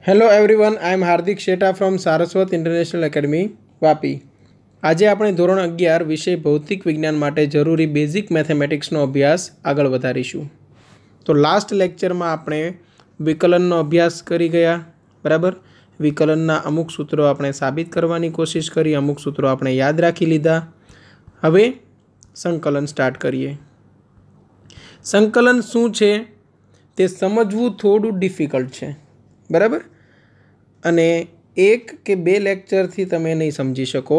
Hello everyone, I am Hardik Shetha from Saraswat international academy Vapi. આજે આપણે ધોરણ 11 વિષય ભૌતિક વિજ્ઞાન માટે જરૂરી બેઝિક મેથેમેટિક્સનો અભ્યાસ આગળ વધારીશું। તો લાસ્ટ લેક્ચરમાં આપણે વિકલનનો અભ્યાસ કરી ગયા, બરાબર। વિકલનના અમુક સૂત્રો આપણે સાબિત કરવાની કોશિશ કરી, અમુક સૂત્રો આપણે યાદ રાખી લીધા। હવે સંકલન સ્ટાર્ટ કરીએ। સંકલન શું છે તે સમજવું થોડું ડિફિકલ્ટ છે, બરાબર। અને એક કે બે લેક્ચરથી તમે નહીં સમજી શકો,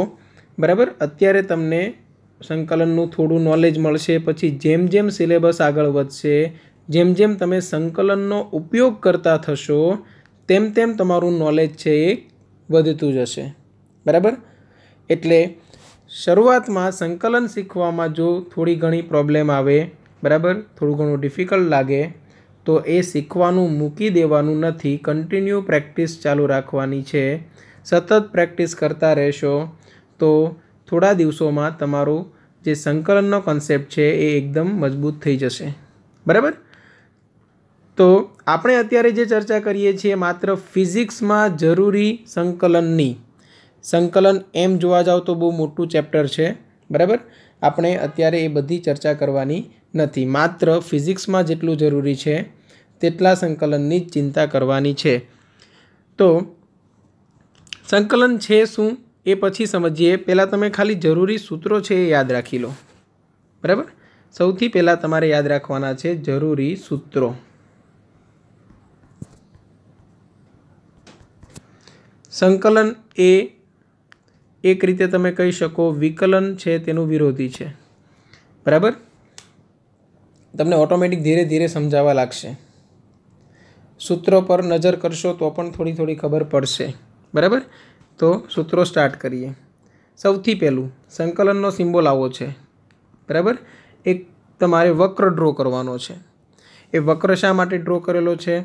બરાબર। અત્યારે તમને સંકલનનું થોડું નોલેજ મળશે, પછી જેમ જેમ સિલેબસ આગળ વધશે, જેમ જેમ તમે સંકલનનો ઉપયોગ કરતા થશો, તેમ તેમ તમારું નોલેજ છે એ વધતું જશે, બરાબર। એટલે શરૂઆતમાં સંકલન શીખવામાં જો થોડી ઘણી પ્રોબ્લેમ આવે, બરાબર, થોડું ઘણું ડિફિકલ્ટ લાગે, તો એ શીખવાનું મૂકી દેવાનું નથી, કન્ટિન્યુ પ્રેક્ટિસ ચાલુ રાખવાની છે। સતત પ્રેક્ટિસ કરતા રહેશો તો થોડા દિવસોમાં તમારું જે સંકલનનો કોન્સેપ્ટ છે એ એકદમ મજબૂત થઈ જશે, બરાબર। તો આપણે અત્યારે જે ચર્ચા કરીએ છીએ માત્ર ફિઝિક્સમાં જરૂરી સંકલનની। સંકલન એમ જોવા જાવ તો બહુ મોટું ચેપ્ટર છે, બરાબર। આપણે અત્યારે એ બધી ચર્ચા કરવાની નથી, માત્ર ફિઝિક્સમાં જેટલું જરૂરી છે તેટલા સંકલનની જ ચિંતા કરવાની છે। તો સંકલન છે શું એ પછી સમજીએ। પહેલાં તમે ખાલી જરૂરી સૂત્રો છે એ યાદ રાખી લો, બરાબર। સૌથી પહેલાં તમારે યાદ રાખવાના છે જરૂરી સૂત્રો। સંકલન એ એક રીતે તમે કહી શકો વિકલન છે તેનું વિરોધી છે, બરાબર। તમને ઓટોમેટિક ધીરે ધીરે સમજાવવા લાગશે, સૂત્રો પર નજર કરશો તો પણ થોડી થોડી ખબર પડશે, બરાબર। તો સૂત્રો સ્ટાર્ટ કરીએ। સૌથી પહેલું સંકલનનો સિમ્બોલ આવો છે, બરાબર। એક તમારે વક્ર ડ્રો કરવાનો છે। એ વક્ર શા માટે ડ્રો કરેલો છે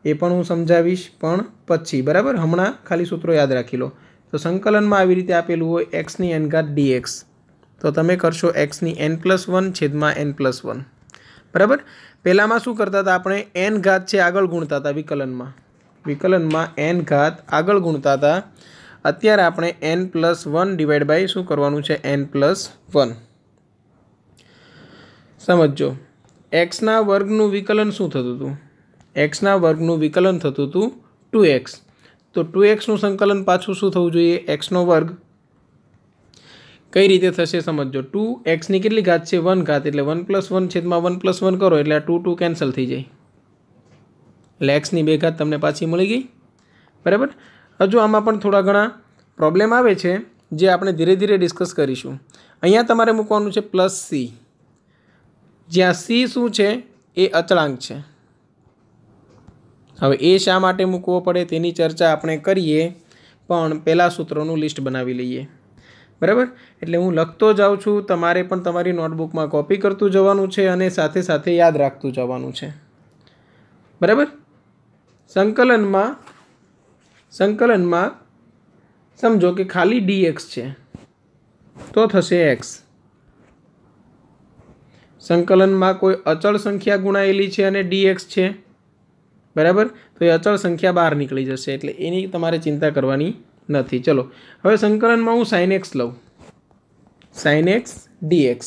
એ પણ હું સમજાવીશ, પણ પછી, બરાબર। હમણાં ખાલી સૂત્રો યાદ રાખી લો। તો સંકલનમાં આવી રીતે આપેલું હોય એક્સની એન ઘાત dx, તો તમે કરશો એક્સની n+1 છેદમાં n+1, બરાબર। પહેલાંમાં શું કરતા હતા આપણે, એન ઘાત છે આગળ ગુણતા હતા વિકલનમાં એન ઘાત આગળ ગુણતા હતા। અત્યારે આપણે n+1 ડિવાઈડ બાય શું કરવાનું છે, n+1। સમજો, એક્સના વર્ગનું વિકલન શું થતું હતું, એક્સના વર્ગનું વિકલન થતું હતું 2x, તો 2xનું સંકલન પાછું શું થવું જોઈએ, એક્સનો વર્ગ। કઈ રીતે થશે સમજો, 2xની કેટલી ઘાત છે 1 ઘાત, એટલે 1+1 છેદમાં 1+1 કરો એટલે આ 2 કેન્સલ થઈ જાય, એટલે એક્સની 2 ઘાત તમને પાછી મળી ગઈ, બરાબર। હજુ આમાં પણ થોડા ઘણા પ્રોબ્લેમ આવે છે જે આપણે ધીરે ધીરે ડિસ્કસ કરીશું। અહીંયા તમારે મૂકવાનું છે +c, જ્યાં c શું છે એ અચળાંક છે। હવે એ શા માટે મૂકવો પડે તેની ચર્ચા આપણે કરીએ, પણ પહેલાં સૂત્રોનું લિસ્ટ બનાવી લઈએ, બરાબર। એટલે હું લખતો જાઉં છું, તમારે પણ તમારી નોટબુકમાં કોપી કરતું જવાનું છે અને સાથે સાથે યાદ રાખતું જવાનું છે, બરાબર। સંકલનમાં સમજો કે ખાલી dx છે તો થશે x। સંકલનમાં કોઈ અચળ સંખ્યા ગુણાયેલી છે અને dx છે, બરાબર, તો એ અચળ સંખ્યા બહાર નીકળી જશે, એટલે એની તમારે ચિંતા કરવાની નથી। ચલો હવે સંકલનમાં હું sin x લઉં, sin x dx,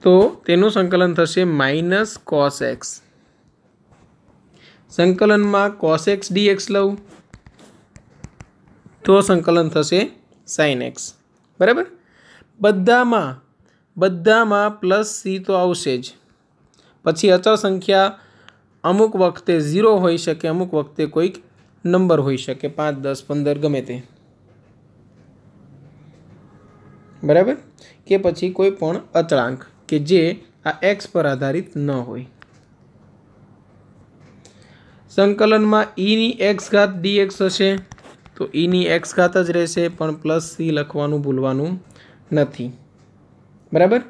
તો તેનું સંકલન થશે -cos x। સંકલનમાં cos x dx લઉં તો સંકલન થશે sin x, બરાબર। બધામાં +c તો આવશે જ, પછી અચળ સંખ્યા અમુક વખતે 0 હોઈ શકે, અમુક વખતે કોઈક નંબર હોઈ શકે, 5, 10, 15 ગમે તે, બરાબર, કે પછી કોઈ પણ અચળાંક કે જે આ x પર આધારિત ન હોય। સંકલનમાં eની x ઘાત dx હશે તો eની x ઘાત જ રહેશે, પણ +c લખવાનું ભૂલવાનું નથી, બરાબર।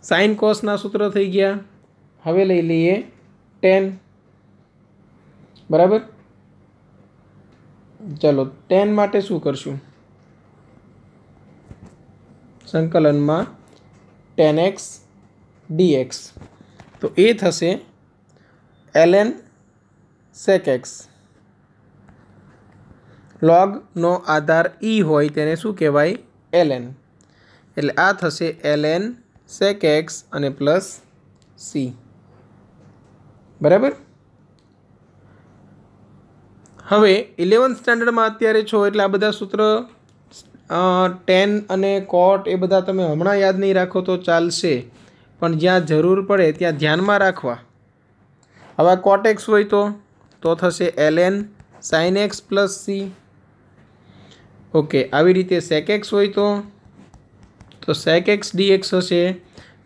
સાઇન કોસના સૂત્ર થઈ ગયા। હવે લઈ લઈએ tan, બરાબર। ચલો tan માટે શું કરશું, સંકલનમાં tan x dx, તો એ થશે ln સેક એક્સ. લોગનો આધાર ઈ હોય તેને શું કહેવાય? ln. એટલે આ થશે ln સેક એક્સ અને પ્લસ સી. બરાબર. હવે 11th સ્ટાન્ડર્ડમાં અત્યારે છો એટલે આ બધા સૂત્ર ટેન અને કોટ એ બધા તમે હમણાં યાદ નહીં રાખો તો ચાલશે, પણ જ્યાં જરૂર પડે ત્યાં ધ્યાનમાં રાખવા. હવે કોટ એક્સ હોય તો થશે ln sine x plus C. Okay, આવી રીતે સેક એક્સ હોય તો સેક એક્સ ડીએક્સ હશે,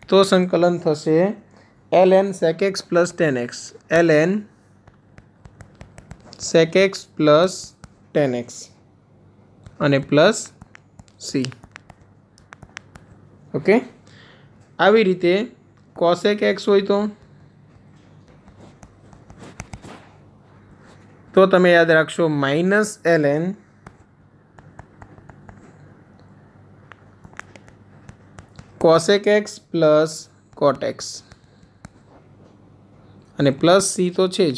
તો સંકલન થશે ln sec X plus tan X. ln sec X plus tan X અને પ્લસ સી. ઓકે, આવી રીતે કોસેક એક્સ હોય તો તમે યાદ રાખશો minus ln cosec X plus cot X અને પ્લસ સી તો છે જ.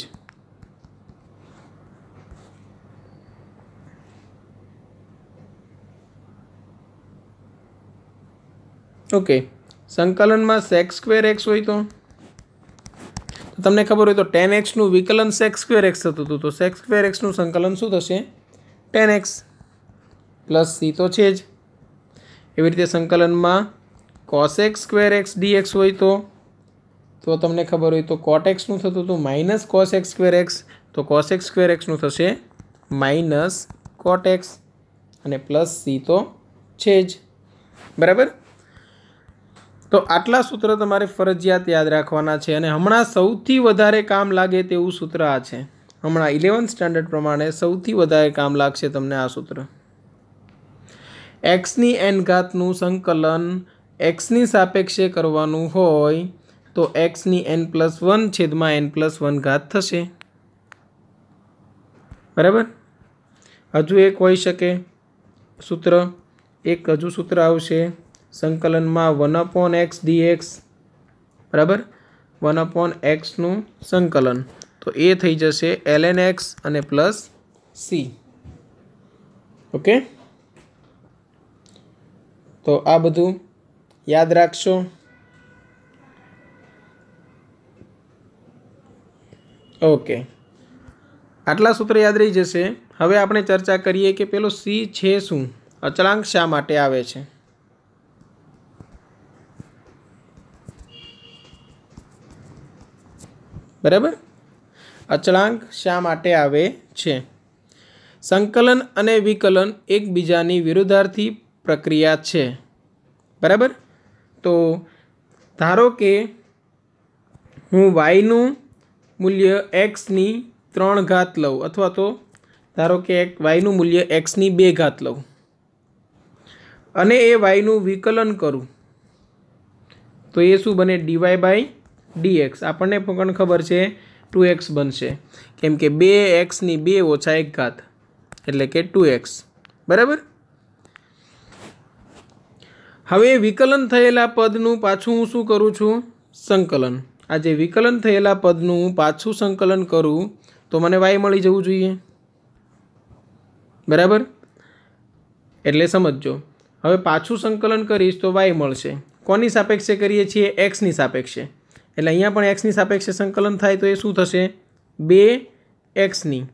ઓકે, સંકલનમાં સેક સ્ક્વેર એક્સ હોય તો તમને ખબર હોય તો ટેન એક્સનું વિકલન સેક સ્ક્વેર એક્સ થતું હતું, તો સેક સ્ક્વેર એક્સનું સંકલન શું થશે? ટેન એક્સ પ્લસ સી તો છે જ. એવી રીતે સંકલનમાં કોસેક સ્ક્વેર એક્સ ડીએક્સ હોય તો તમને ખબર હોય તો કોટ એક્સનું થતું હતું માઇનસ કોસેક સ્ક્વેર એક્સ, તો કોસેક સ્ક્વેર એક્સનું થશે માઇનસ કોટ એક્સ અને પ્લસ સી તો છે જ. બરાબર. તો આટલા સૂત્ર તમારે ફરજિયાત યાદ રાખવાના છે અને હમણાં સૌથી વધારે કામ લાગે તેવું સૂત્ર આ છે. હમણાં 11th સ્ટાન્ડર્ડ પ્રમાણે સૌથી વધારે કામ લાગશે તમને આ સૂત્ર. એક્સની એન ઘાતનું સંકલન એક્સની સાપેક્ષે કરવાનું હોય તો એક્સની n+1 છેદમાં n+1 ઘાત થશે. બરાબર. હજુ એક હોઈ શકે સૂત્ર, એક હજુ સૂત્ર આવશે સંકલનમાં 1/x dx. બરાબર. 1/xનું સંકલન તો એ થઈ જશે ln x અને પ્લસ સી. ઓકે, તો આ બધું યાદ રાખશો. ઓકે, આટલા સૂત્ર યાદ રહી જશે. હવે આપણે ચર્ચા કરીએ કે પેલો સી છે શું, અચળાંક શા માટે આવે છે. બરાબર. અચળાંક શા માટે આવે છે? સંકલન અને વિકલન એકબીજાની વિરુદ્ધાર્થી પ્રક્રિયા છે. બરાબર. તો ધારો કે હું વાયનું મૂલ્ય એક્સની 3 ઘાત લઉં, અથવા તો ધારો કે વાયનું મૂલ્ય એક્સની 2 ઘાત લઉં અને એ વાયનું વિકલન કરું તો એ શું બને? dy/dx. આપણને પણ ખબર છે 2x બનશે, કેમ કે 2xની 2 ઓછા 1 ઘાત એટલે કે 2x. બરાબર. હવે વિકલન થયેલા પદનું પાછું હું શું કરું છું? સંકલન. આ જે વિકલન થયેલા પદનું પાછું સંકલન કરું તો મને y મળી જવું જોઈએ. બરાબર. એટલે સમજો, હવે પાછું સંકલન કરીશ તો y મળશે. કોની સાપેક્ષે કરીએ છીએ? એક્સની સાપેક્ષે. એટલે અહીંયા પણ એક્સની સાપેક્ષે સંકલન થાય તો એ શું થશે? 2xની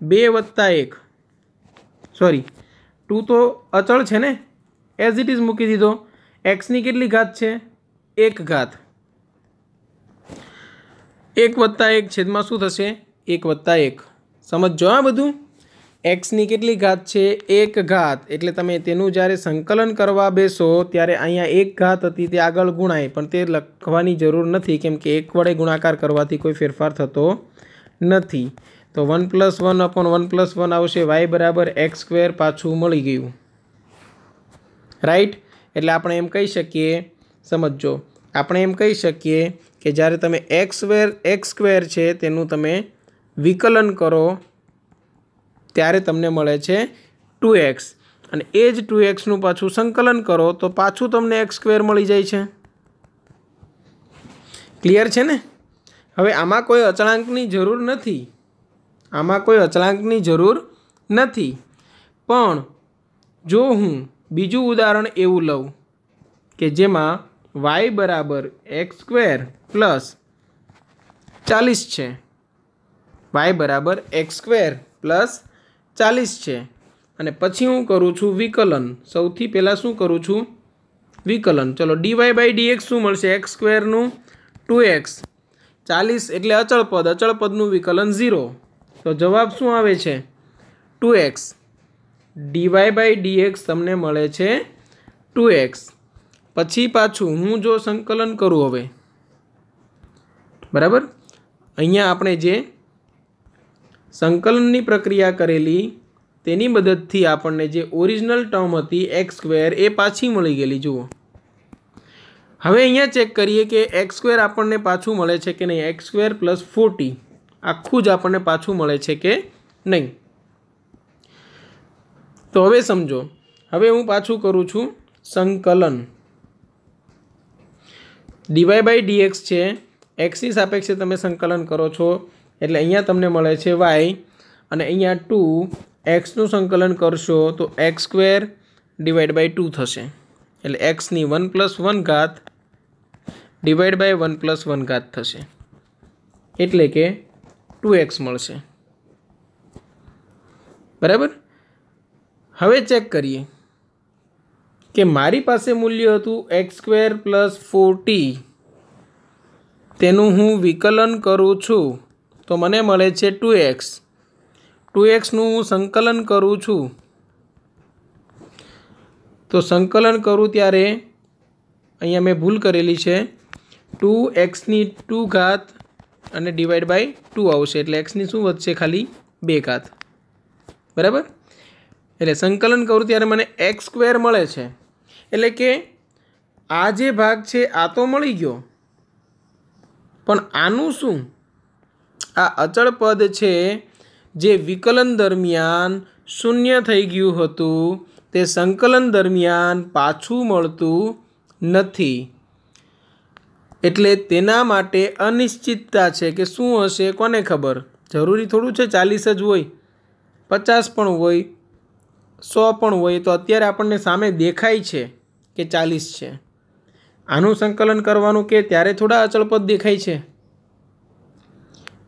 2 + 1, સોરી 2 તો અચળ છે ને, એઝ ઇટ ઇઝ મૂકી દીધો. એક્સની કેટલી ઘાત છે? 1 ઘાત. 1 + 1 છેદમાં શું થશે? 1 + 1. સમજો આ બધું. એક્સની કેટલી ઘાત છે? 1 ઘાત. એટલે તમે તેનું જ્યારે સંકલન કરવા બેસો ત્યારે અહીંયા 1 ઘાત હતી તે આગળ ગુણાય, પણ તે લખવાની જરૂર નથી કેમ કે 1 વડે ગુણાકાર કરવાથી કોઈ ફેરફાર થતો નથી. તો 1+1/1+1 આવશે. y = x² પાછું મળી ગયું. રાઈટ. એટલે આપણે એમ કહી શકીએ, સમજો, આપણે એમ કહી શકીએ કે જ્યારે તમે x² છે તેનું તમે વિકલન કરો ત્યારે તમને મળે છે 2x, અને એ જ 2xનું પાછું સંકલન કરો તો પાછું તમને x² મળી જાય છે. ક્લિયર છે ને? હવે આમાં કોઈ અચળાંકની જરૂર નથી. आमां कोई अचळांकनी जरूर नथी। पण जो हूँ बीजू उदाहरण एवुं लऊं के जेमां y बराबर x² प्लस 40 छे, y बराबर x² प्लस 40 छे अने पछी हूँ करूँ छूँ विकलन। सौथी पहला शू करूँ छूँ विकलन। चलो dy/dx शू मळशे x² નું 2x, 40 एटले अचल पद, अचल पदનું विकलन 0, तो जवाब शू आवे छे 2x। dy/dx तमने मळे छे 2x। पछी पाछू हूँ जो संकलन करूँ हवे, बराबर, अहींया आपणे जे संकलननी प्रक्रिया करेली तेनी मददथी आपणने जे ओरिजिनल टर्म हती x² ए पाછી मळी गेली। जुओ हवे अहींया चेक करीए के x² आपणने पाछू मळे छे के नहीं। x² प्लस 40 आखुं ज आपणने पाछू मळे छे के नहीं। तो हवे समझो, हवे हूँ पाछू करूँ छूँ संकलन। dy/dx छे, x ની સાપેક્ષે તમે સંકલન કરો છો એટલે અહીંયા તમને મળે છે y અને અહીંયા 2, x નું સંકલન કરશો તો x² / 2 થશે એટલે x ની 1 + 1 ઘાત ડિવાઈડ બાય 1 + 1 ઘાત થશે એટલે કે 2x મળશે, બરાબર। હવે ચેક કરીએ કે મારી પાસે મૂલ્ય હતું x² + 40, तेनु हूँ विकलन करूँ छूँ तो मने मळे छे 2x। 2x नु हूँ संकलन करूँ छूँ तो संकलन करूँ त्यारे अहींया मैं भूल करेली छे, 2x ની 2 घात अने डिवाइड बाय 2 आवशे एटले x ની शुं वधशे खाली 2 घात, बराबर। एटले संकलन करूँ त्यारे मने x² मळे छे एटले के आ जे भाग छे आ तो मळी गयो, पण आनु शुं, आ अचल पद छे जे विकलन दरमियान शून्य थई गयुं हतुं ते संकलन दरमियान पाछुं मळतुं नथी, एटले तेना माटे अनिश्चितता छे के शुं हशे कोने खबर। जरूरी थोड़ुं छे 40 ज होय, 50 पण होय, 100 पण होय। तो अत्यारे आपणने सामे देखाय छे के 40 छे, आनुं संकलन करवानुं के त्यारे थोड़ा अचल पद देखाय छे।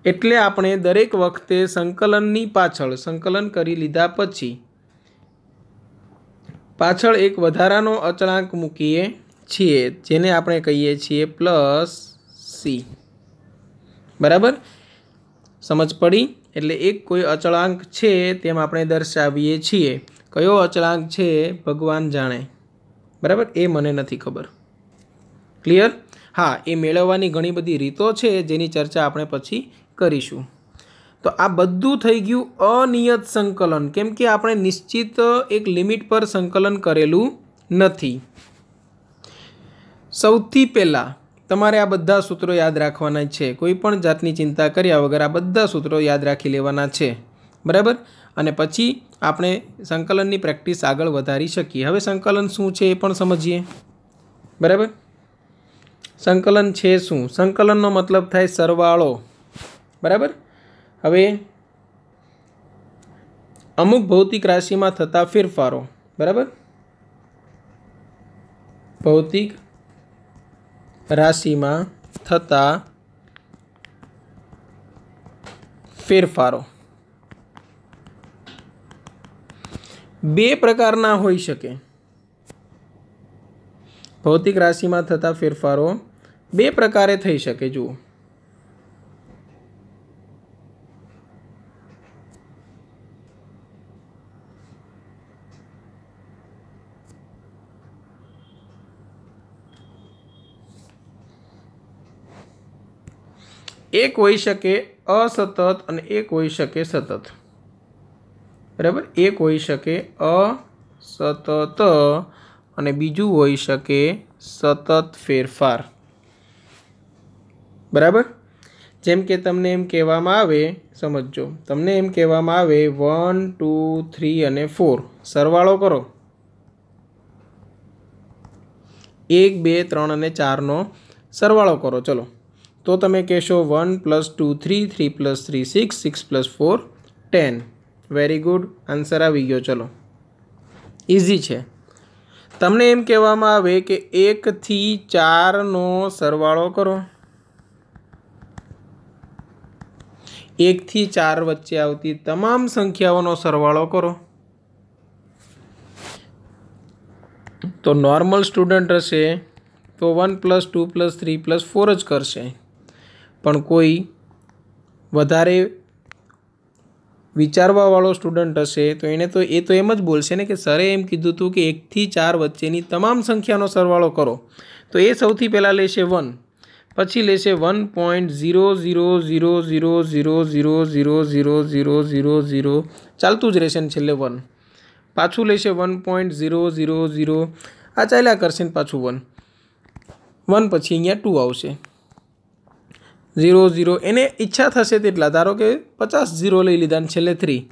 एटले आपणे दरेक वखते संकलननी पाछळ संकलन करी लीधा पछी पाछळ एक वधारानो अचळांक मूकीए छीए जेने आपणे कहीए छीए +c, बराबर। समझ पड़ी। एटले एक कोई अचळांक छे तेम आपणे दर्शावीए छीए। कयो अचळांक छे भगवान जाणे, बराबर, ए मने नथी खबर। क्लियर। हाँ, ए मेळववानी घणी बधी रीतो छे जेनी चर्चा आपणे पछी करीशुं। तो आ बधुं थई गयुं अनियत संकलन, केम के आपणे निश्चित एक लिमिट पर संकलन करेलुं नथी। सौथी पहेला तमारे आ बधा सूत्रो याद राखवाना छे, कोईपण जातनी चिंता कर्या वगर आ बधा सूत्रो याद राखी लेवाना छे, बराबर। अने पछी आपणे संकलननी प्रेक्टिस आगळ वधारी शकीए। हवे संकलन शुं छे ए पण समजीए, बराबर। संकलन छे शुं, संकलननो मतलब थाय सरवाळो, बराबर। हवे अमुक भौतिक राशि में थता फेरफारो, बराबर, भौतिक राशि में थता फेरफारो बे प्रकारना होई शके। भौतिक राशि में थता फेरफारो बे प्रकारे थई शके। जुओ, एक होई शके असतत अने एक होई शके सतत, बराबर। एक होई शके असतत अने बीजू होई शके सतत फेरफार, बराबर। जेम के तमने एम कहेवामां आवे, समझो, तमने एम कहेवामां आवे 1 2 3 अने 4 सरवाळो करो, 1 2 3 अने 4 नो सरवाळो करो। चलो, तो तमे कहेशो 1 + 2 3, 3 + 3 6, 6 + 4 10। वेरी गुड, आंसर આવી ગયો। चलो इजी है। तमने एम कहेवामां आवे कि 1 થી 4 નો સરવાળો करो। 1 થી 4 વચ્ચે આવતી તમામ સંખ્યાઓનો સરવાળો કરો। तो नॉर्मल स्टूडेंट हशे तो 1 + 2 + 3 + 4 ज करशे, पण कोई वधारे विचारवावाळो स्टूडेंट हशे तो एने तो एम ज बोलशे ने कि सरे एम कीधुं हतुं कि 1 થી 4 वच्चेनी तमाम संख्यानो सरवाळो करो। तो ए सौथी पहेला लेशे 1, पछी लेशे 1.00000000000 चालतुं ज रहेशे छेल्ले 1, पाछुं लेशे 1.000 आ चाल्या करशे पाछुं 1 पछी अहींया 2 आवशे 0 एने इच्छा थशे तेटला, धारो के 50 0 लई लीधा ने छेल्ले 3,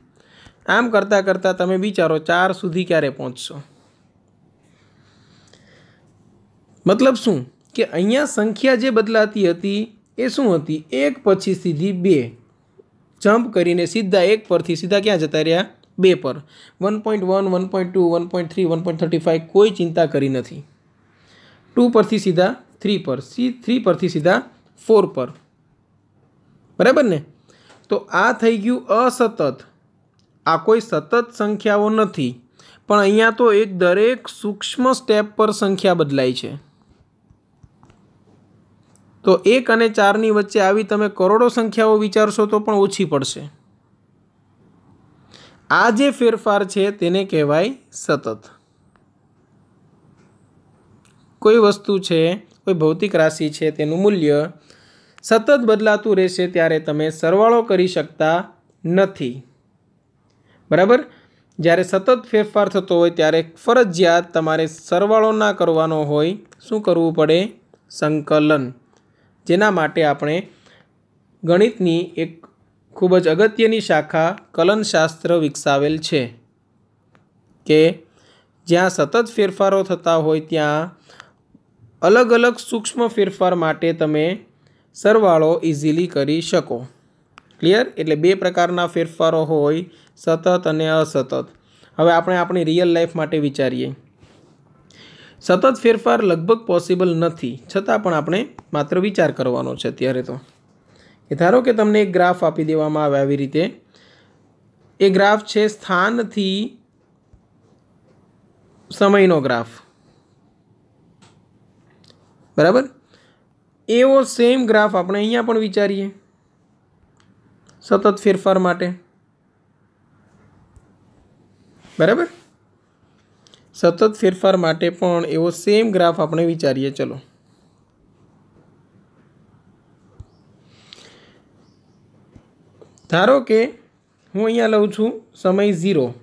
आम करता करता तमे विचारो 4 सुधी क्यारे पहोंचशो। मतलब शुं कि अहींया संख्या जे बदलाती हती ए शुं हती, 1 पछी सीधी 2 जम्प करीने सीधा 1 परथी सीधा क्यां जता रह्या 2 पर। 1.1 1.2 1.3 1.35 कोई चिंता करी नथी। 2 परथी सीधा 3 पर, 3 परथी सीधा 4 पर, बराबर ने। तो आ थई गयुं असतत, आ कोई सतत संख्याओ नथी, पण अहींया तो एक दरेक सूक्ष्म स्टेप पर संख्या बदलाय छे। तो 1 અને 4 ની વચ્ચે આવી તમે કરોડો સંખ્યાઓ વિચારશો તો પણ ઓછી પડશે। આ જે ફેરફાર છે તેને કહેવાય સતત। કોઈ વસ્તુ છે, કોઈ ભૌતિક રાશિ છે, તેનું મૂલ્ય સતત બદલાતું રહેશે ત્યારે તમે સરવાળો કરી શકતા નથી, બરાબર। જ્યારે સતત ફેરફાર થતો હોય ત્યારે ફરજિયાત તમારે સરવાળો ના કરવાનો હોય, શું કરવું પડે? સંકલન। જેના માટે આપણે ગણિતની એક ખૂબ જ અગત્યની શાખા કલનશાસ્ત્ર વિકસાવેલ છે કે જ્યાં સતત ફેરફારો થતા હોય ત્યાં अलग अलग सूक्ष्म फेरफार माटे तमे सरवाळो इजीली करी शको। क्लियर? एटले बे प्रकारना फेरफारो होय, सतत अने असतत। हवे आपणे आपणी रियल लाइफ माटे विचारीए। सतत फेरफार लगभग पॉसिबल नथी, छतां पण आपणे मात्र विचार करवानो छे अत्यारे। तो धारो के तमने एक ग्राफ आपी देवामां आवे आवी रीते। ए ग्राफ छे स्थानथी समयनो ग्राफ, बराबर। एवो सेम ग्राफ આપણે અહીંયા પણ વિચારીએ સતત ફેરફાર માટે, બરાબર। સતત ફેરફાર માટે પણ એવો સેમ ગ્રાફ આપણે વિચારીએ। ચલો ધારો કે હું અહીંયા લઉં છું સમય 0,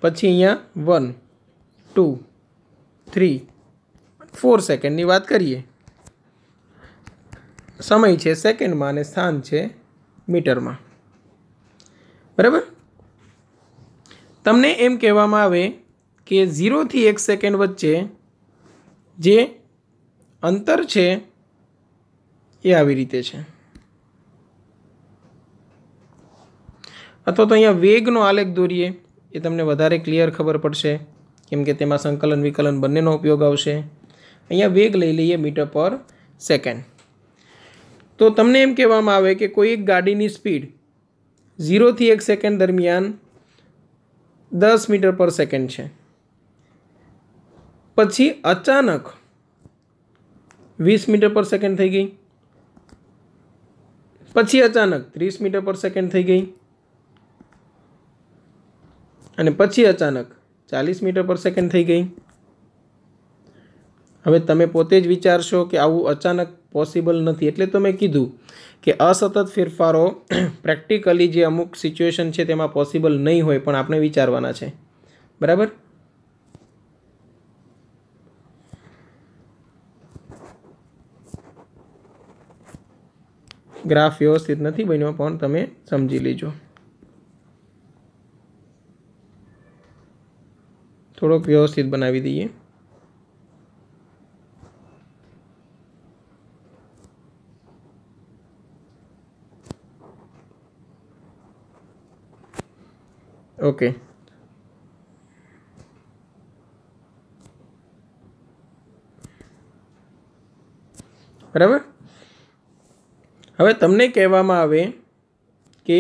પછી અહીંયા 1 2 3 4 સેકન્ડની વાત કરીએ। समय है सेकंड में और स्थान है मीटर में, बराबर। तमने एम कहेवामां आवे कि 0 થી 1 सेकंड वच्चे जे अंतर है ये आवी रीते है। अथवा तो अहींया वेगनो आलेख दौरीए, ये तमने वधारे क्लियर खबर पड़शे केम के तेमां संकलन विकलन बंनेनो उपयोग आवशे। अहींया वेग लई लईए मीटर पर सेकंड। तो तमने एम कहेवामां आवे कि कोई एक गाड़ीनी स्पीड 0 થી 1 सेकंड दरमियान 10 मीटर पर सेकंड है, पछी अचानक 20 मीटर पर सेकंड थई गई, पछी अचानक 30 मीटर पर सेकंड थई गई, अने पछी अचानक 40 मीटर पर सेकंड थई गई। हवे तमे पोते ज विचारशो कि आवुं अचानक पॉसिबल नहीं, एटले तो मैं कीधुं कि असतत फेरफारो प्रेक्टिकली जे अमुक सिच्युएशन है तेमां पॉसिबल नहीं होय, पण आपणे विचारवाना छे, बराबर। ग्राफ व्यवस्थित नहीं बन्यो पण तमे समजी लीजो। थोड़ोक व्यवस्थित बनावी दीए। ઓકે, બરાબર. હવે તમને કહેવામાં આવે કે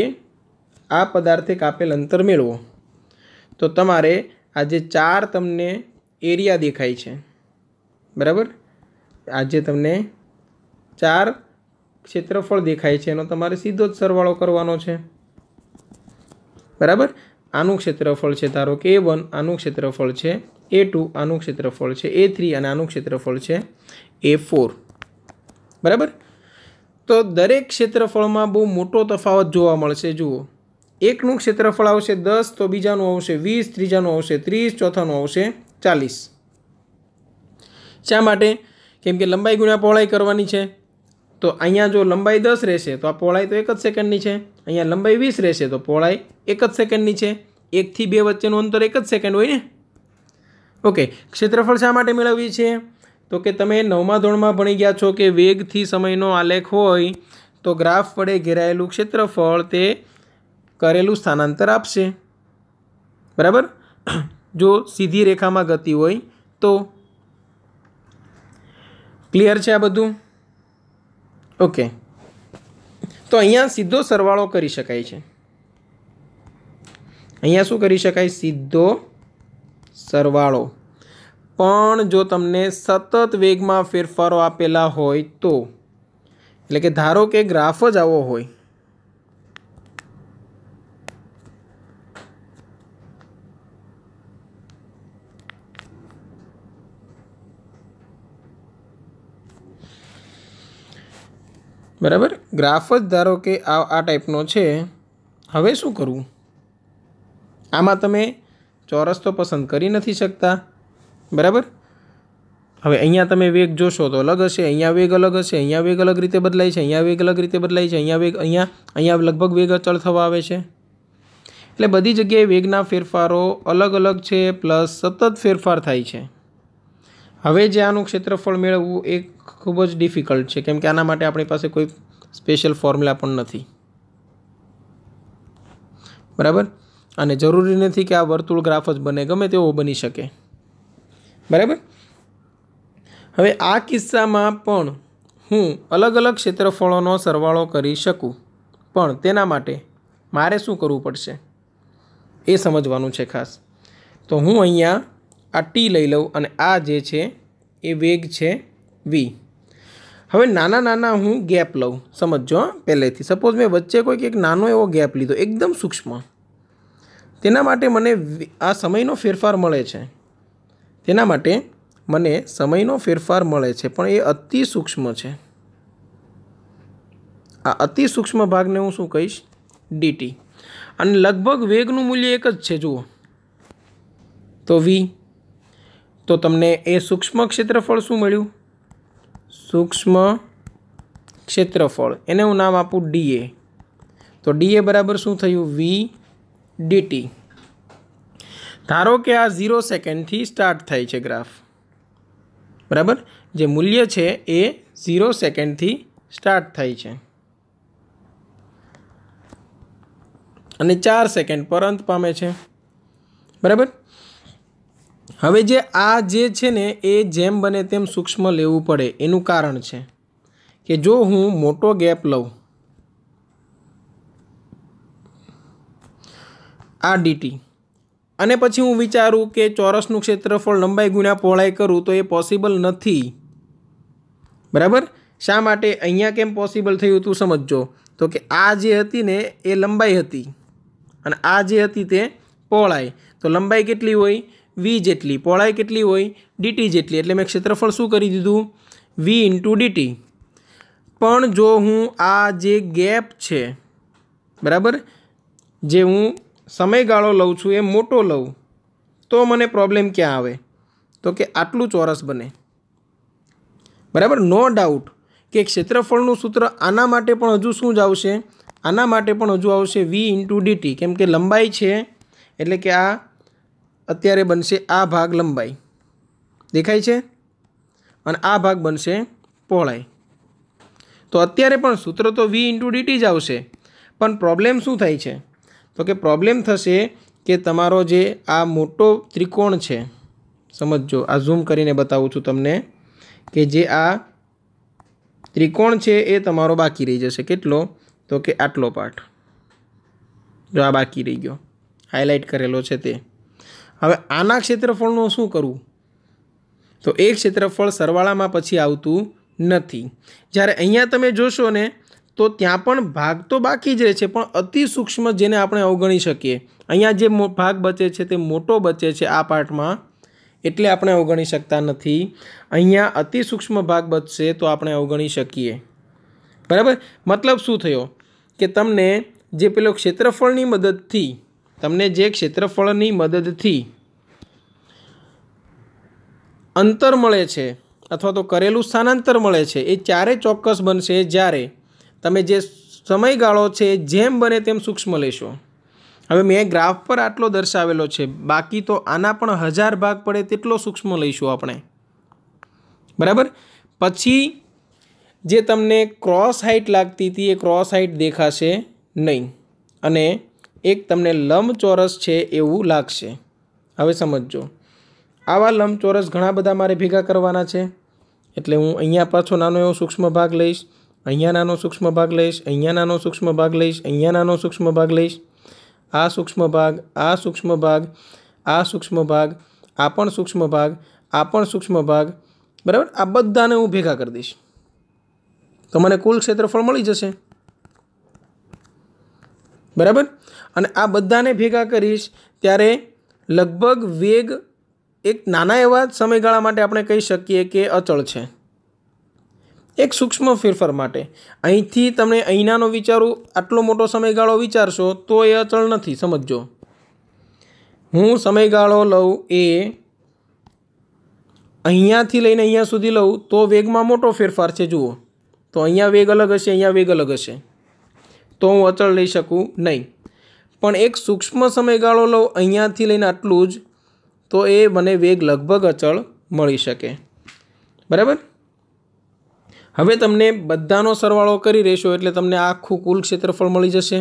આ પદાર્થે કાપેલ અંતર મેળવો, તો તમારે આ જે 4 તમને એરિયા દેખાય છે, બરાબર, આ જે તમને 4 ક્ષેત્રફળ દેખાય છે એનો તમારે સીધો જ સરવાળો કરવાનો છે, બરાબર. આનું ક્ષેત્રફળ છે ધારો કે A1, આનું ક્ષેત્રફળ છે A2, આનું ક્ષેત્રફળ છે A3 અને આનું ક્ષેત્રફળ છે A4, બરાબર. તો દરેક ક્ષેત્રફળમાં બહુ મોટો તફાવત જોવા મળશે. જુઓ, એકનું ક્ષેત્રફળ આવશે 10, તો બીજાનું આવશે 20, ત્રીજાનું આવશે 30, ચોથાનું આવશે 40. શા માટે? કેમ કે લંબાઈ ગુણ્યા પહોળાઈ કરવાની છે. તો અહીંયા જો લંબાઈ 10 રહેશે તો આ પહોળાઈ તો 1 જ સેકન્ડની છે. અહીંયા લંબાઈ 20 રહેશે તો પહોળાઈ 1 જ સેકન્ડની છે. 1 થી 2 વચ્ચેનું અંતર 1 જ સેકન્ડ હોય ને. ઓકે, ક્ષેત્રફળ શા માટે મેળવીએ છીએ? તો કે તમે 9મા ધોરણમાં ભણી ગયા છો કે વેગથી સમયનો આલેખ હોય તો ગ્રાફ વડે ઘેરાયેલું ક્ષેત્રફળ તે કરેલું સ્થાનાંતર આપશે, બરાબર. જો સીધી રેખામાં ગતિ હોય તો. ક્લિયર છે આ બધું? ઓકે, તો અહીંયા સીધો સરવાળો કરી શકાય છે. અહીંયા શું કરી શકાય? સીધો સરવાળો. પણ જો તમને સતત વેગમાં ફેરફારો આપેલા હોય તો, એટલે કે ધારો કે ગ્રાફ જ આવો હોય, બરાબર, ગ્રાફ જ ધારો કે આ ટાઈપનો છે. હવે શું કરવું? આમાં તમે ચોરસ તો પસંદ કરી નથી શકતા, બરાબર. હવે અહીંયા તમે વેગ જોશો તો અલગ હશે, અહીંયા વેગ અલગ હશે, અહીંયા વેગ અલગ રીતે બદલાય છે, અહીંયા વેગ અલગ રીતે બદલાય છે, અહીંયા વેગ અહીંયા લગભગ વેગ અચળ થવા આવે છે. એટલે બધી જગ્યાએ વેગના ફેરફારો અલગ અલગ છે, પ્લસ સતત ફેરફાર થાય છે. હવે જે આનું ક્ષેત્રફળ મેળવવું એ ખૂબ જ ડિફિકલ્ટ છે, કેમ કે આના માટે આપણી પાસે કોઈ સ્પેશિયલ ફોર્મ્યુલા પણ નથી, બરાબર. અને જરૂરી નથી કે આ વર્તુળ ગ્રાફ જ બને, ગમે તેવો બની શકે, બરાબર. હવે આ કિસ્સામાં પણ હું અલગ અલગ ક્ષેત્રફળોનો સરવાળો કરી શકું, પણ તેના માટે મારે શું કરવું પડશે એ સમજવાનું છે ખાસ. તો હું અહીંયા આ ટી લઈ લઉં અને આ જે છે એ વેગ છે વી. હવે નાના નાના હું ગેપ લઉં, સમજો પહેલેથી. સપોઝ મેં વચ્ચે કોઈક એક નાનો એવો ગેપ લીધો, એકદમ સૂક્ષ્મ. તેના માટે મને આ સમયનો ફેરફાર મળે છે, તેના માટે મને સમયનો ફેરફાર મળે છે, પણ એ અતિ સૂક્ષ્મ છે. આ અતિ સૂક્ષ્મ ભાગને હું શું કહીશ? ડીટી. અને લગભગ વેગનું મૂલ્ય એક જ છે, જુઓ તો વી. તો તમને એ સૂક્ષ્મ ક્ષેત્રફળ શું મળ્યું? સૂક્ષ્મ ક્ષેત્રફળ, એને હું નામ આપું ડીએ. તો ડીએ બરાબર શું થયું? વી ડીટી. ધારો કે આ 0 સેકન્ડથી સ્ટાર્ટ થાય છે ગ્રાફ, બરાબર. જે મૂલ્ય છે એ 0 સેકન્ડથી સ્ટાર્ટ થાય છે અને 4 સેકન્ડ પર અંત પામે છે, બરાબર. હવે જે આ જે છે ને એ જેમ બને તેમ સૂક્ષ્મ લેવું પડે. એનું કારણ છે કે જો હું મોટો ગેપ લઉં, આ ડીટી, અને પછી હું વિચારું કે ચોરસનું ક્ષેત્રફળ લંબાઈ ગુણ્યા પહોળાઈ કરું તો એ પોસિબલ નથી, બરાબર. શા માટે? અહીંયા કેમ પોસિબલ થયું તું સમજજો. તો કે આ જે હતી ને એ લંબાઈ હતી અને આ જે હતી તે પહોળાઈ. તો લંબાઈ કેટલી હોય? વી જેટલી. પહોળાઈ કેટલી હોય? ડીટી જેટલી. એટલે મેં ક્ષેત્રફળ શું કરી દીધું? વી ઇન્ટુ ડીટી. પણ જો હું આ જે ગેપ છે, બરાબર, જે હું સમયગાળો લઉં છું એ મોટો લઉં તો મને પ્રોબ્લેમ ક્યાં આવે? તો કે આટલું ચોરસ બને, બરાબર. નો ડાઉટ કે ક્ષેત્રફળનું સૂત્ર આના માટે પણ હજુ શું જ આવશે? આના માટે પણ હજુ આવશે વી ઇન્ટુ ડીટી. કેમ કે લંબાઈ છે એટલે કે આ અત્યારે બનશે આ ભાગ લંબાઈ, દેખાય છે, અને આ ભાગ બનશે પહોળાઈ. તો અત્યારે પણ સૂત્ર તો વી ઇન્ટુ ડીટી જ આવશે. પણ પ્રોબ્લેમ શું થાય છે? તો કે પ્રોબ્લેમ થશે કે તમારો જે આ મોટો ત્રિકોણ છે, સમજો, આ ઝૂમ કરીને બતાવું છું તમને, કે જે આ ત્રિકોણ છે એ તમારો બાકી રહી જશે. કેટલો? તો કે આટલો પાર્ટ, જો આ બાકી રહી ગયો, હાઇલાઇટ કરેલો છે તે. હવે આના ક્ષેત્રફળનું શું કરવું? તો એક ક્ષેત્રફળ સરવાળામાં પછી આવતું નથી. જ્યારે અહીંયા તમે જોશો ને તો ત્યાં પણ ભાગ તો બાકી જ રહે છે, પણ અતિ સૂક્ષ્મ જેને આપણે અવગણી શકીએ. અહીંયા જે ભાગ બચે છે તે મોટો બચે છે આ પાર્ટમાં, એટલે આપણે અવગણી શકતા નથી. અહીંયા અતિ સૂક્ષ્મ ભાગ બચશે તો આપણે અવગણી શકીએ. બરાબર? મતલબ શું થયો કે તમને જે પેલો ક્ષેત્રફળની મદદથી અંતર મળે છે અથવા તો કરેલું સ્થાનાંતર મળે છે, એ ત્યારે ચોક્કસ બનશે જ્યારે તમે જે સમયગાળો છે જેમ બને તેમ સૂક્ષ્મ લેશો. હવે મેં ગ્રાફ પર આટલો દર્શાવેલો છે, બાકી તો આના પણ 1000 ભાગ પડે તેટલો સૂક્ષ્મ લઈશું આપણે. બરાબર? પછી જે તમને ક્રોસ હાઇટ લાગતી હતી એ ક્રોસ હાઇટ દેખાશે નહીં અને એક તમને લંબચોરસ છે એવું લાગશે. હવે સમજો, આવા લંબચોરસ ઘણા બધા મારે ભેગા કરવાના છે, એટલે હું અહીંયા પાછો નાનો એવો સૂક્ષ્મ ભાગ લઈશ, અહીંયા નાનો સૂક્ષ્મ ભાગ લઈશ, અહીંયા નાનો સૂક્ષ્મ ભાગ લઈશ, અહીંયા નાનો સૂક્ષ્મ ભાગ લઈશ, આ સૂક્ષ્મ ભાગ, આ સૂક્ષ્મ ભાગ, આ સૂક્ષ્મ ભાગ, આ પણ સૂક્ષ્મ ભાગ, આ પણ સૂક્ષ્મ ભાગ. બરાબર? આ બધાને હું ભેગા કરી દઈશ તો મને કુલ ક્ષેત્રફળ મળી જશે. બરાબર? અને આ બધાને ભેગા કરીશ ત્યારે લગભગ વેગ એક નાના એવા સમયગાળા માટે આપણે કહી શકીએ કે અચળ છે. એક સૂક્ષ્મ ફેરફાર માટે અહીંથી તમે અહીંનાનો વિચારો, આટલો મોટો સમયગાળો વિચારશો તો એ અચળ નથી. સમજો, હું સમયગાળો લઉં એ અહીંયાથી લઈને અહીંયા સુધી લઉં તો વેગમાં મોટો ફેરફાર છે. જુઓ, તો અહીંયા વેગ અલગ હશે, અહીંયા વેગ અલગ હશે, તો હું અચળ લઈ શકું નહીં. પણ એક સૂક્ષ્મ સમયગાળો લઉં અહીંયાથી લઈને આટલું જ, તો એ મને વેગ લગભગ અચળ મળી શકે. બરાબર? હવે તમને બધાનો સરવાળો કરી રહેશો એટલે તમને આખું કુલ ક્ષેત્રફળ મળી જશે.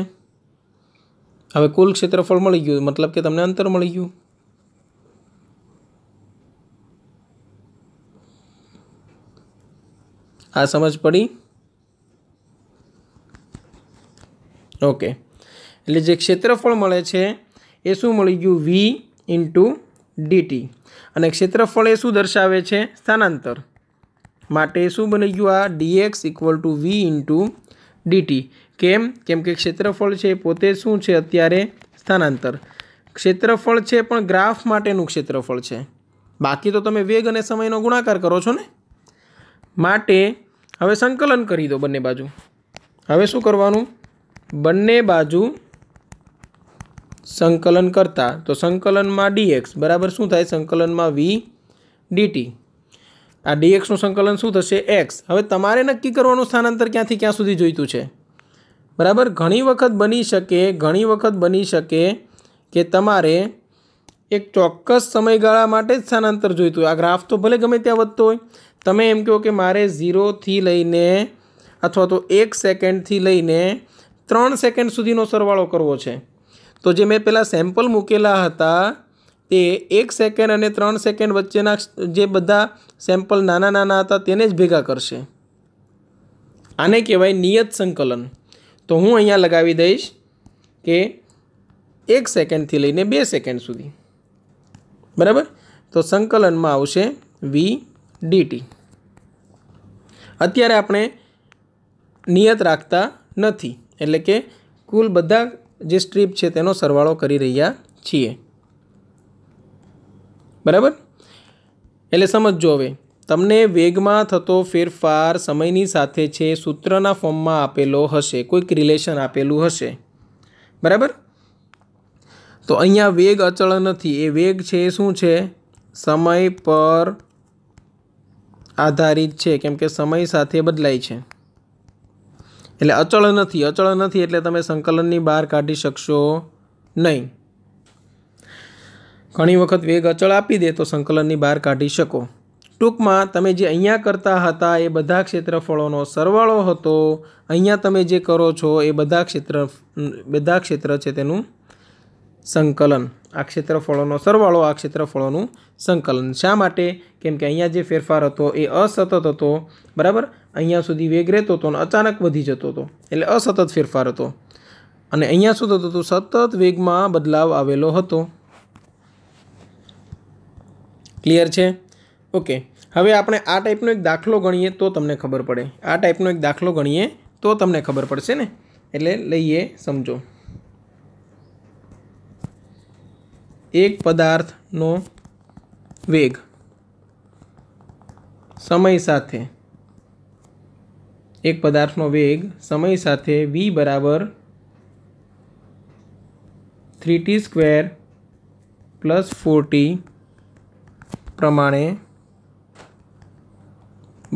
હવે કુલ ક્ષેત્રફળ મળી ગયું મતલબ કે તમને અંતર મળી ગયું. આ સમજ પડી? ઓકે, એટલે જે ક્ષેત્રફળ મળે છે એ શું મળી ગયું? v × dt. અને ક્ષેત્રફળ એ શું દર્શાવે છે? સ્થાનાંતર. માટે શું બની ગયું? આ dx = v × dt. કેમ? કેમ કે ક્ષેત્રફળ છે પોતે શું છે? અત્યારે સ્થાનાંતર. ક્ષેત્રફળ છે પણ ગ્રાફ માટેનું ક્ષેત્રફળ છે, બાકી તો તમે વેગ અને સમયનો ગુણાકાર કરો છો ને. માટે હવે સંકલન કરી દો બંને બાજુ. હવે શું કરવાનું? બંને બાજુ સંકલન કરતા તો સંકલનમાં dx બરાબર શું થાય? સંકલનમાં v dt. આ dxનું સંકલન શું થશે? x. હવે તમારે નક્કી કરવાનું સ્થાનાંતર ક્યાંથી ક્યાં સુધી જોઈતું છે. બરાબર? ઘણી વખત બની શકે કે તમારે એક ચોક્કસ સમયગાળા માટે જ સ્થાનાંતર જોઈતું હોય. આ ગ્રાફ તો ભલે ગમે ત્યાં વધતો હોય, તમે એમ કહો કે મારે 0થી લઈને અથવા તો 1 સેકન્ડથી લઈને 3 સેકન્ડ સુધીનો સરવાળો કરવો છે, તો જે મેં પહેલાં સેમ્પલ મૂકેલા હતા તે 1 સેકન્ડ અને 3 સેકન્ડ વચ્ચેના જે બધા સેમ્પલ નાના હતા તેને જ ભેગા કરશે. આને કહેવાય નિયત સંકલન. તો હું અહીંયા લગાવી દઈશ કે 1 સેકન્ડથી લઈને 2 સેકન્ડ સુધી. બરાબર? તો સંકલનમાં આવશે v dt. અત્યારે આપણે નિયત રાખતા નથી, એટલે કે કુલ બધા જે સ્ટ્રીપ છે તેનો સરવાળો કરી રહ્યા છીએ. બરાબર? એટલે સમજો, હવે તમને વેગમાં થતો ફેરફાર સમયની સાથે છે સૂત્રના ફોર્મમાં આપેલો હશે, કોઈક રિલેશન આપેલું હશે. બરાબર? તો અહીંયા વેગ અચળ નથી, એ વેગ છે શું છે? સમય પર આધારિત છે, કેમ કે સમય સાથે બદલાય છે. એટલે અચળ નથી એટલે તમે સંકલનની બહાર કાઢી શકશો નહીં. ઘણી વખત વેગ અચળ આપી દે તો સંકલનની બહાર કાઢી શકો. ટૂંકમાં તમે જે અહીંયા કરતા હતા એ બધા ક્ષેત્રફળોનો સરવાળો હતો. અહીંયા તમે જે કરો છો એ બધા ક્ષેત્ર છે તેનું સંકલન, આ ક્ષેત્રફળોનો સરવાળો, આ ક્ષેત્રફળોનું સંકલન. શા માટે? કેમ કે અહીંયા જે ફેરફાર હતો એ અસતત હતો, બરાબર. અહીંયા સુધી વેગ રહેતો હતો અને અચાનક વધી જતો હતો, એટલે અસતત ફેરફાર હતો. અને અહીંયા શું થતું હતું? સતત વેગમાં બદલાવ આવેલો હતો. ક્લિયર છે? ઓકે. હવે આપણે આ ટાઈપનો એક દાખલો ગણીએ તો તમને ખબર પડે. આ ટાઈપનો એક દાખલો ગણીએ તો તમને ખબર પડશે ને. એટલે લઈએ, સમજો. એક પદાર્થનો વેગ સમય સાથે, એક પદાર્થનો વેગ સમય સાથે v બરાબર 3t² + 4t પ્રમાણે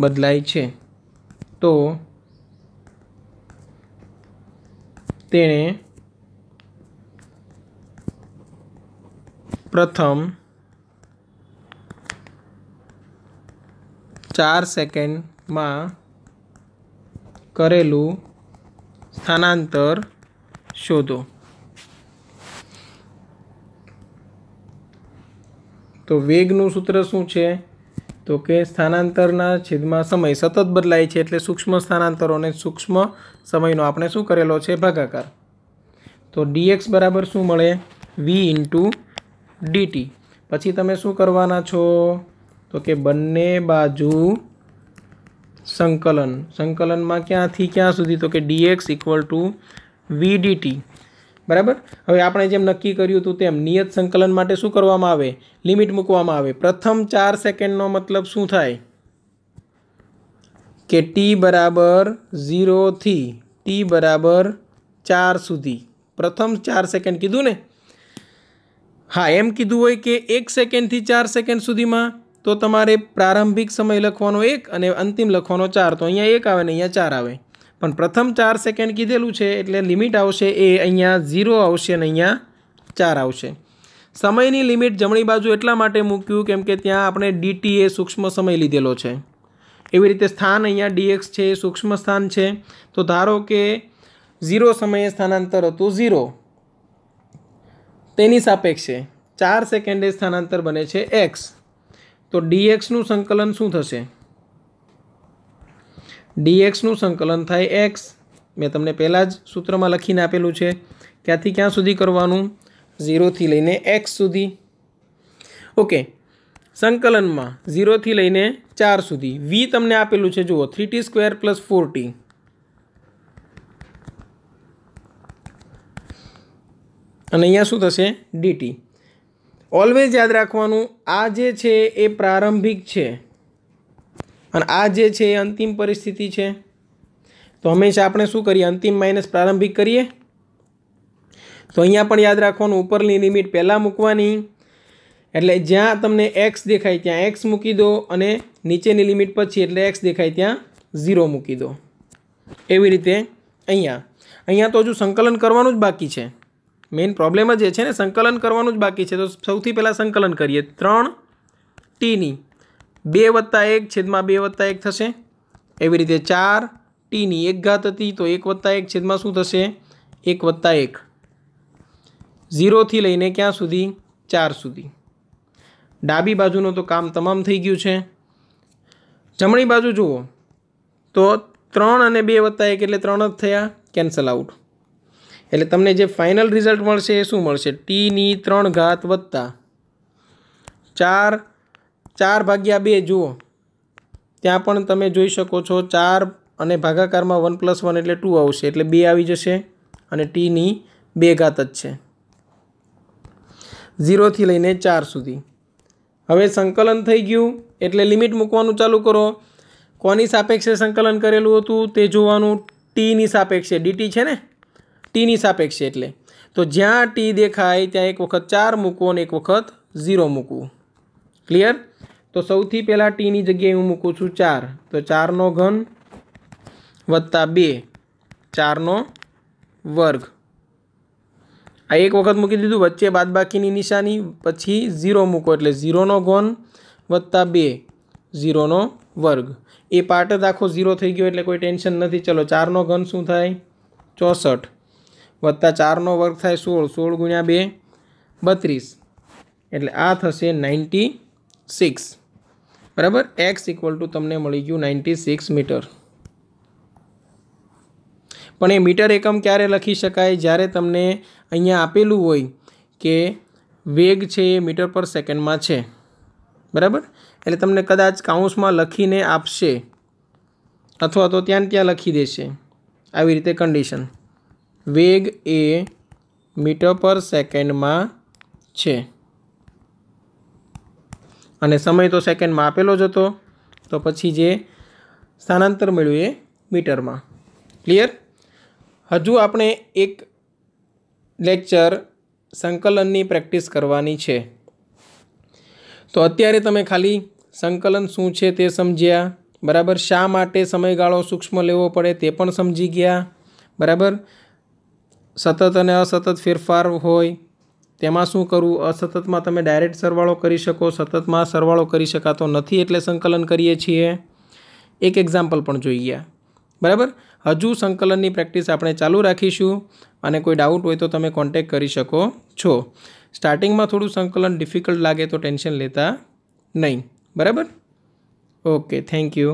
બદલાય છે. તો તેણે પ્રથમ 4 સેકન્ડમાં કરેલું સ્થાનાંતર શોધો. તો વેગનું સૂત્ર શું છે? તો કે સ્થાનાંતરના છેદમાં સમય સતત બદલાય છે, એટલે સૂક્ષ્મ સ્થાનાંતરો અને સૂક્ષ્મ સમયનો આપણે શું કરેલો છે? ભાગાકાર. તો dx બરાબર શું મળે? v * dt. પછી તમે શું કરવાના છો? તો કે બંને બાજુ સંકલન. સંકલનમાં ક્યાંથી ક્યાં સુધી? તો કે dx = v dt. બરાબર. હવે આપણે જેમ નક્કી કર્યું હતું તેમ નિયત સંકલન માટે શું કરવામાં આવે? લિમિટ મૂકવામાં આવે. પ્રથમ 4 સેકન્ડનો મતલબ શું થાય? કે t બરાબર 0 થી t બરાબર 4 સુધી. પ્રથમ 4 સેકન્ડ કીધું ને? હા, એમ કીધું હોય કે 1 સેકન્ડથી 4 સેકન્ડ સુધીમાં, તો તમારે પ્રારંભિક સમય લખવાનો 1 અને અંતિમ લખવાનો 4. તો અહીંયા 1 આવે ને અહીંયા 4 આવે. પણ પ્રથમ 4 સેકન્ડ કીધેલું છે એટલે લિમિટ આવશે એ અહીંયા 0 આવશે અને અહીંયા 4 આવશે. સમયની લિમિટ જમણી બાજુ એટલા માટે મૂક્યું કેમ કે ત્યાં આપણે dt એ સૂક્ષ્મ સમય લીધેલો છે. એવી રીતે સ્થાન અહીંયા dx છે એ સૂક્ષ્મ સ્થાન છે. તો ધારો કે 0 સમયે સ્થાનાંતર હતું 0, તેની સાપેક્ષે 4 સેકન્ડે સ્થાનાંતર બને છે x. તો dxનું સંકલન શું થશે? dxનું સંકલન થાય x. મેં તમને પહેલાં જ સૂત્રમાં લખીને આપેલું છે. ક્યાંથી ક્યાં સુધી કરવાનું? 0 થી લઈને x સુધી. ઓકે. સંકલનમાં 0 થી લઈને 4 સુધી. v તમને આપેલું છે, જુઓ, 3t² + 4t. અને અહીંયા શું થશે? dt. ઓલવેઝ યાદ રાખવાનું, આ જે છે એ પ્રારંભિક છે અને આ જે છે એ અંતિમ પરિસ્થિતિ છે. તો હંમેશા આપણે શું કરીએ? અંતિમ માઇનસ પ્રારંભિક કરીએ. તો અહીંયા પણ યાદ રાખવાનું, ઉપરની લિમિટ પહેલાં મૂકવાની. એટલે જ્યાં તમને x દેખાય ત્યાં x મૂકી દો અને નીચેની લિમિટ પછી એટલે x દેખાય ત્યાં 0 મૂકી દો. એવી રીતે અહીંયા તો હજુ સંકલન કરવાનું જ બાકી છે. મેઇન પ્રોબ્લેમ જ એ છે ને, સંકલન કરવાનું જ બાકી છે. તો સૌથી પહેલાં સંકલન કરીએ. 3tની 2 + 1 છેદમાં 2 + 1 થશે. એવી રીતે 4tની 1 ઘાત હતી તો 1 + 1 છેદમાં શું થશે? 1 + 1. 0 થી લઈને ક્યાં સુધી? 4 સુધી. ડાબી બાજુનું તો કામ તમામ થઈ ગયું છે. જમણી બાજુ જુઓ તો 3 અને 2 + 1 એટલે 3 જ થયા, કેન્સલ આઉટ. એટલે તમને જે ફાઇનલ રિઝલ્ટ મળશે એ શું મળશે? t ની 3 ઘાત વત્તા 4/2. જુઓ ત્યાં પણ તમે જોઈ શકો છો 4 અને ભાગાકારમાં 1 + 1 એટલે 2 આવશે, એટલે 2 આવી જશે અને t ની 2 ઘાત જ છે. 0 થી લઈને 4 સુધી. હવે સંકલન થઈ ગયું એટલે લિમિટ મૂકવાનું ચાલુ કરો. કોની સાપેક્ષે સંકલન કરેલું હતું તે જોવાનું. tની સાપેક્ષે, dt છે ને, tની સાપેક્ષે. એટલે તો જ્યાં t દેખાય ત્યાં એક વખત 4 મૂકવો અને એક વખત 0 મૂકવું. ક્લિયર? તો સૌથી પહેલાં tની જગ્યાએ હું મૂકું છું 4. તો 4નો ઘન વત્તા 2, 4નો વર્ગ. આ એક વખત મૂકી દીધું, વચ્ચે બાદબાકીની નિશાની, પછી 0 મૂકો એટલે 0નો ઘન વત્તા 2, 0નો વર્ગ. એ પાર્ટ જ આખો 0 થઈ ગયો એટલે કોઈ ટેન્શન નથી. ચલો, 4નો ઘન શું થાય? 64 વત્તા 4નો વર્ગ થાય 16. 16 × 2 32 એટલે આ થશે 96 બરાબર। x ઇક્વલ ટુ તમને મળી ગયું 96 મીટર। પણ એ મીટર એકમ ક્યારે લખી શકાય? જ્યારે તમને અહીંયા આપેલું હોય કે વેગ છે એ મીટર પર સેકન્ડમાં છે બરાબર। એટલે તમને કદાચ કાઉન્સમાં લખીને આપશે અથવા તો ત્યાં લખી દેશે આવી રીતે કન્ડિશન, વેગ એ મીટર પર સેકન્ડમાં છે અને સમય તો સેકન્ડમાં આપેલો જ હતો, તો પછી જે સ્થાનાંતર મળ્યું એ મીટરમાં। ક્લિયર? હજુ આપણે એક લેક્ચર સંકલનની પ્રેક્ટિસ કરવાની છે। તો અત્યારે તમે ખાલી સંકલન શું છે તે સમજ્યા બરાબર, શા માટે સમયગાળો સૂક્ષ્મ લેવો પડે તે પણ સમજી ગયા બરાબર। સતત અને અસતત ફેરફાર હોય તેમાં શું કરવું? અસતતમાં તમે ડાયરેક્ટ સરવાળો કરી શકો, સતતમાં સરવાળો કરી શકાતો નથી એટલે સંકલન કરીએ છીએ। એક એક્ઝામ્પલ પણ જોઈ ગયા બરાબર। હજુ સંકલનની પ્રેક્ટિસ આપણે ચાલુ રાખીશું અને કોઈ ડાઉટ હોય તો તમે કોન્ટેક્ટ કરી શકો છો। સ્ટાર્ટિંગમાં થોડું સંકલન ડિફિકલ્ટ લાગે તો ટેન્શન લેતા નહીં બરાબર। Okay, thank you.